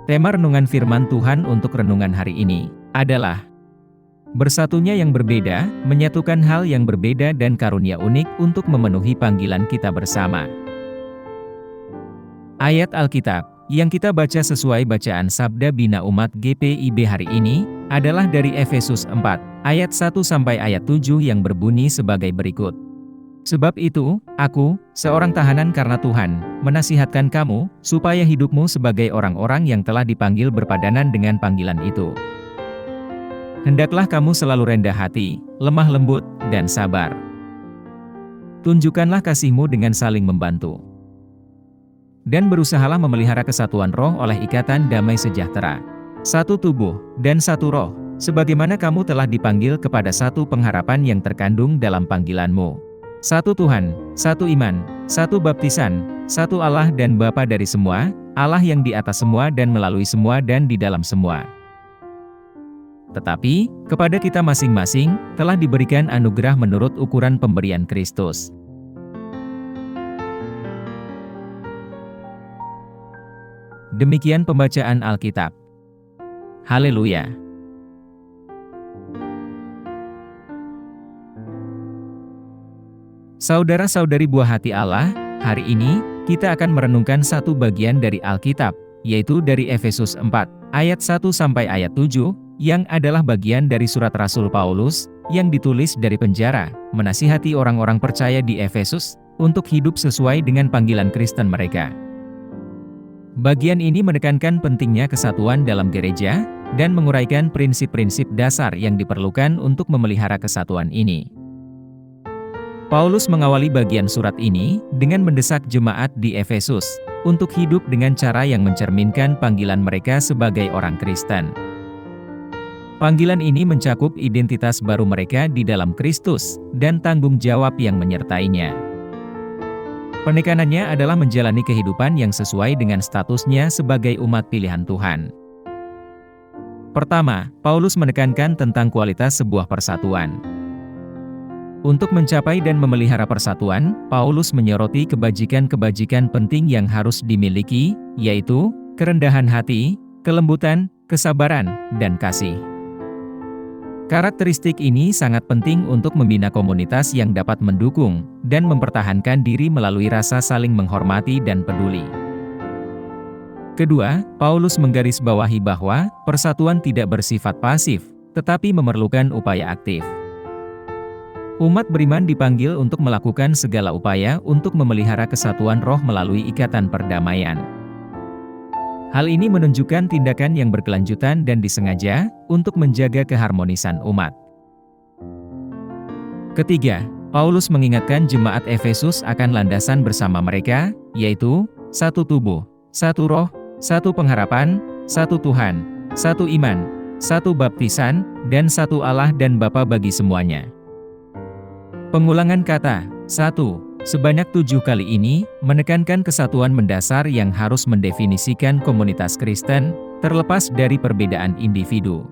Tema renungan firman Tuhan untuk renungan hari ini adalah bersatunya yang berbeda, menyatukan hal yang berbeda dan karunia unik untuk memenuhi panggilan kita bersama. Ayat Alkitab yang kita baca sesuai bacaan Sabda Bina Umat GPIB hari ini adalah dari Efesus 4 ayat 1 sampai ayat 7 yang berbunyi sebagai berikut. Sebab itu, aku, seorang tahanan karena Tuhan, menasihatkan kamu, supaya hidupmu sebagai orang-orang yang telah dipanggil berpadanan dengan panggilan itu. Hendaklah kamu selalu rendah hati, lemah lembut, dan sabar. Tunjukkanlah kasihmu dengan saling membantu. Dan berusahalah memelihara kesatuan roh oleh ikatan damai sejahtera. Satu tubuh, dan satu roh, sebagaimana kamu telah dipanggil kepada satu pengharapan yang terkandung dalam panggilanmu. Satu Tuhan, satu iman, satu baptisan, satu Allah dan Bapa dari semua, Allah yang di atas semua dan melalui semua dan di dalam semua. Tetapi, kepada kita masing-masing, telah diberikan anugerah menurut ukuran pemberian Kristus. Demikian pembacaan Alkitab. Haleluya! Saudara-saudari buah hati Allah, hari ini, kita akan merenungkan satu bagian dari Alkitab, yaitu dari Efesus 4, ayat 1 sampai ayat 7, yang adalah bagian dari surat Rasul Paulus, yang ditulis dari penjara, menasihati orang-orang percaya di Efesus, untuk hidup sesuai dengan panggilan Kristen mereka. Bagian ini menekankan pentingnya kesatuan dalam gereja, dan menguraikan prinsip-prinsip dasar yang diperlukan untuk memelihara kesatuan ini. Paulus mengawali bagian surat ini dengan mendesak jemaat di Efesus untuk hidup dengan cara yang mencerminkan panggilan mereka sebagai orang Kristen. Panggilan ini mencakup identitas baru mereka di dalam Kristus dan tanggung jawab yang menyertainya. Penekanannya adalah menjalani kehidupan yang sesuai dengan statusnya sebagai umat pilihan Tuhan. Pertama, Paulus menekankan tentang kualitas sebuah persatuan. Untuk mencapai dan memelihara persatuan, Paulus menyoroti kebajikan-kebajikan penting yang harus dimiliki, yaitu kerendahan hati, kelembutan, kesabaran, dan kasih. Karakteristik ini sangat penting untuk membina komunitas yang dapat mendukung dan mempertahankan diri melalui rasa saling menghormati dan peduli. Kedua, Paulus menggarisbawahi bahwa persatuan tidak bersifat pasif, tetapi memerlukan upaya aktif. Umat beriman dipanggil untuk melakukan segala upaya untuk memelihara kesatuan roh melalui ikatan perdamaian. Hal ini menunjukkan tindakan yang berkelanjutan dan disengaja untuk menjaga keharmonisan umat. Ketiga, Paulus mengingatkan jemaat Efesus akan landasan bersama mereka, yaitu satu tubuh, satu roh, satu pengharapan, satu Tuhan, satu iman, satu baptisan, dan satu Allah dan Bapa bagi semuanya. Pengulangan kata satu sebanyak 7 kali ini menekankan kesatuan mendasar yang harus mendefinisikan komunitas Kristen, terlepas dari perbedaan individu.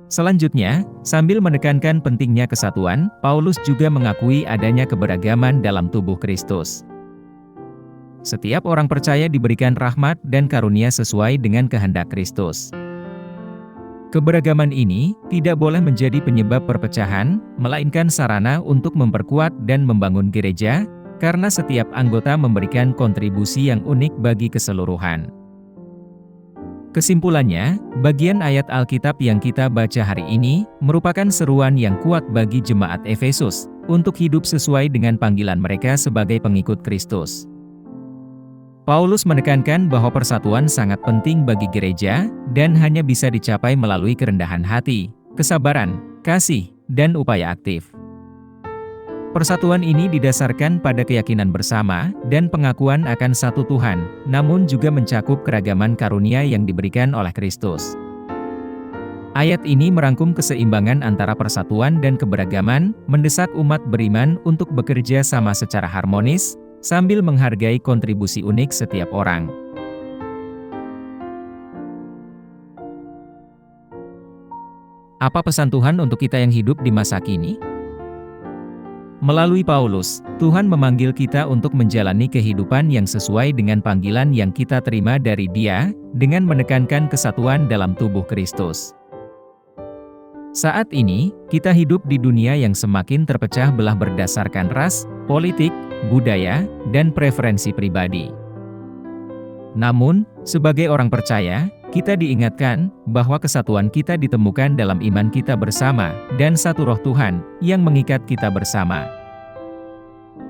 Selanjutnya, sambil menekankan pentingnya kesatuan, Paulus juga mengakui adanya keberagaman dalam tubuh Kristus. Setiap orang percaya diberikan rahmat dan karunia sesuai dengan kehendak Kristus. Keberagaman ini tidak boleh menjadi penyebab perpecahan, melainkan sarana untuk memperkuat dan membangun gereja, karena setiap anggota memberikan kontribusi yang unik bagi keseluruhan. Kesimpulannya, bagian ayat Alkitab yang kita baca hari ini merupakan seruan yang kuat bagi jemaat Efesus untuk hidup sesuai dengan panggilan mereka sebagai pengikut Kristus. Paulus menekankan bahwa persatuan sangat penting bagi gereja, dan hanya bisa dicapai melalui kerendahan hati, kesabaran, kasih, dan upaya aktif. Persatuan ini didasarkan pada keyakinan bersama, dan pengakuan akan satu Tuhan, namun juga mencakup keragaman karunia yang diberikan oleh Kristus. Ayat ini merangkum keseimbangan antara persatuan dan keberagaman, mendesak umat beriman untuk bekerja sama secara harmonis, sambil menghargai kontribusi unik setiap orang. Apa pesan Tuhan untuk kita yang hidup di masa kini? Melalui Paulus, Tuhan memanggil kita untuk menjalani kehidupan yang sesuai dengan panggilan yang kita terima dari Dia, dengan menekankan kesatuan dalam tubuh Kristus. Saat ini, kita hidup di dunia yang semakin terpecah belah berdasarkan ras, politik, budaya, dan preferensi pribadi. Namun, sebagai orang percaya, kita diingatkan bahwa kesatuan kita ditemukan dalam iman kita bersama, dan satu roh Tuhan yang mengikat kita bersama.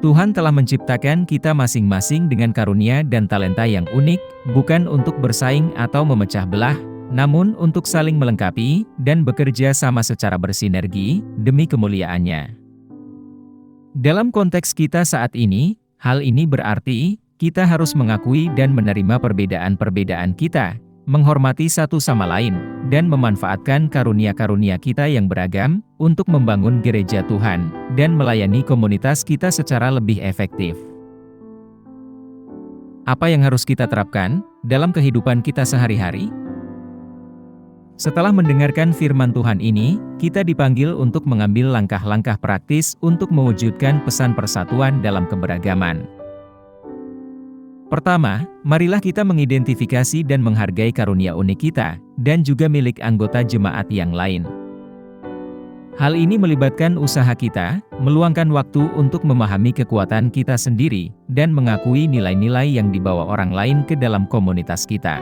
Tuhan telah menciptakan kita masing-masing dengan karunia dan talenta yang unik, bukan untuk bersaing atau memecah belah, namun untuk saling melengkapi dan bekerja sama secara bersinergi demi kemuliaan-Nya. Dalam konteks kita saat ini, hal ini berarti kita harus mengakui dan menerima perbedaan-perbedaan kita, menghormati satu sama lain, dan memanfaatkan karunia-karunia kita yang beragam untuk membangun gereja Tuhan dan melayani komunitas kita secara lebih efektif. Apa yang harus kita terapkan dalam kehidupan kita sehari-hari? Setelah mendengarkan firman Tuhan ini, kita dipanggil untuk mengambil langkah-langkah praktis untuk mewujudkan pesan persatuan dalam keberagaman. Pertama, marilah kita mengidentifikasi dan menghargai karunia unik kita, dan juga milik anggota jemaat yang lain. Hal ini melibatkan usaha kita, meluangkan waktu untuk memahami kekuatan kita sendiri, dan mengakui nilai-nilai yang dibawa orang lain ke dalam komunitas kita.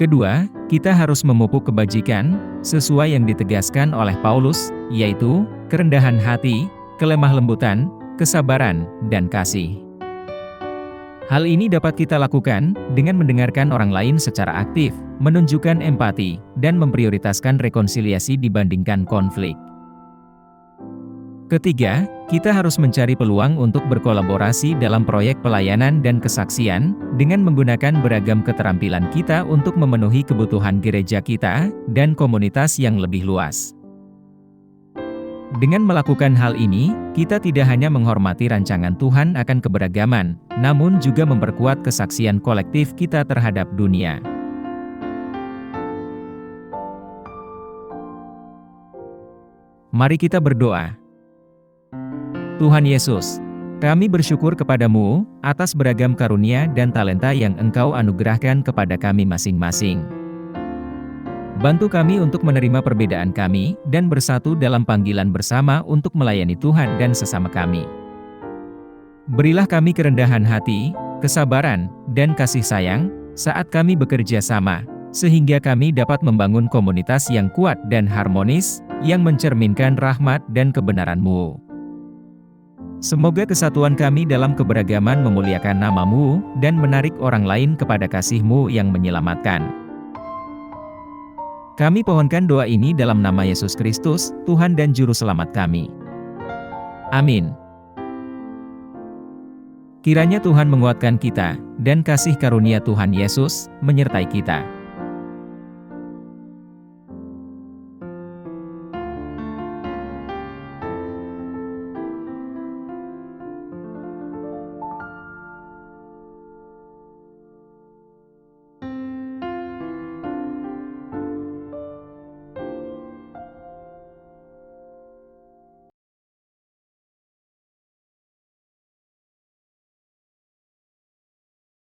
Kedua, kita harus memupuk kebajikan, sesuai yang ditegaskan oleh Paulus, yaitu kerendahan hati, kelemah lembutan, kesabaran, dan kasih. Hal ini dapat kita lakukan dengan mendengarkan orang lain secara aktif, menunjukkan empati, dan memprioritaskan rekonsiliasi dibandingkan konflik. Ketiga, kita harus mencari peluang untuk berkolaborasi dalam proyek pelayanan dan kesaksian, dengan menggunakan beragam keterampilan kita untuk memenuhi kebutuhan gereja kita dan komunitas yang lebih luas. Dengan melakukan hal ini, kita tidak hanya menghormati rancangan Tuhan akan keberagaman, namun juga memperkuat kesaksian kolektif kita terhadap dunia. Mari kita berdoa. Tuhan Yesus, kami bersyukur kepadamu atas beragam karunia dan talenta yang Engkau anugerahkan kepada kami masing-masing. Bantu kami untuk menerima perbedaan kami, dan bersatu dalam panggilan bersama untuk melayani Tuhan dan sesama kami. Berilah kami kerendahan hati, kesabaran, dan kasih sayang, saat kami bekerja sama, sehingga kami dapat membangun komunitas yang kuat dan harmonis, yang mencerminkan rahmat dan kebenaran-Mu. Semoga kesatuan kami dalam keberagaman memuliakan nama-Mu, dan menarik orang lain kepada kasih-Mu yang menyelamatkan. Kami pohonkan doa ini dalam nama Yesus Kristus, Tuhan dan Juru Selamat kami. Amin. Kiranya Tuhan menguatkan kita, dan kasih karunia Tuhan Yesus menyertai kita.